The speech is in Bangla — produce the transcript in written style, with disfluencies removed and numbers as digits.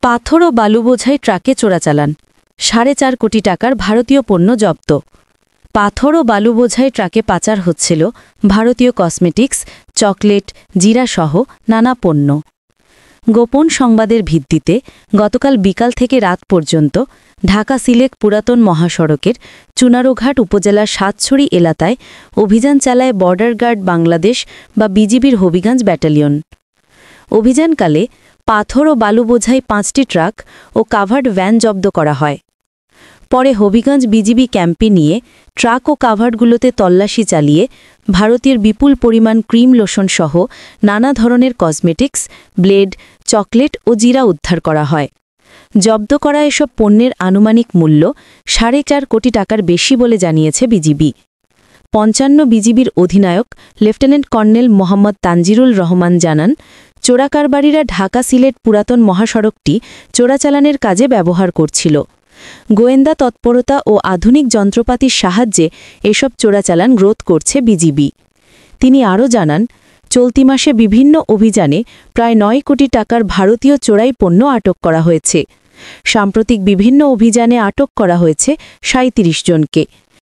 পাথর ও বালু বোঝাই ট্রাকে চোরাচালান ৪.৫ কোটি টাকার ভারতীয় পণ্য জব্দ। পাথর ও বালু বোঝাই ট্রাকে পাচার হচ্ছিল ভারতীয় কসমেটিক্স, চকলেট, জিরাসহ নানা পণ্য। গোপন সংবাদের ভিত্তিতে গতকাল বিকাল থেকে রাত পর্যন্ত ঢাকা-সিলেট পুরাতন মহাসড়কের চুনারুঘাট উপজেলার সাতছড়ি এলাকায় অভিযান চালায় বর্ডার গার্ড বাংলাদেশ বা বিজিবির হবিগঞ্জ ব্যাটালিয়ন। অভিযানকালে পাথর ও বালু বোঝাই ৫টি ট্রাক ও কাভার্ড ভ্যান জব্দ করা হয়। পরে হবিগঞ্জ বিজিবি ক্যাম্পে নিয়ে ট্রাক ও কাভার্ডগুলোতে তল্লাশি চালিয়ে ভারতের বিপুল পরিমাণ ক্রিম লোশন সহ নানা ধরনের কসমেটিক্স, ব্লেড, চকলেট ও জিরা উদ্ধার করা হয়। জব্দ করা এসব পণ্যের আনুমানিক মূল্য ৪.৫ কোটি টাকার বেশি বলে জানিয়েছে বিজিবি। ৫৫ বিজিবির অধিনায়ক লেফটেন্যান্ট কর্নেল মোহাম্মদ তানজিরুল রহমান জানান, চোরাকারবারিরা ঢাকা-সিলেট পুরাতন মহাসড়কটি চোরাচালানের কাজে ব্যবহার করছিল। গোয়েন্দা তৎপরতা ও আধুনিক যন্ত্রপাতির সাহায্যে এসব চোরাচালান রোধ করছে বিজিবি। তিনি আরও জানান, চলতি মাসে বিভিন্ন অভিযানে প্রায় ৯ কোটি টাকার ভারতীয় চোরাই পণ্য আটক করা হয়েছে। সাম্প্রতিক বিভিন্ন অভিযানে আটক করা হয়েছে ৩৭ জনকে।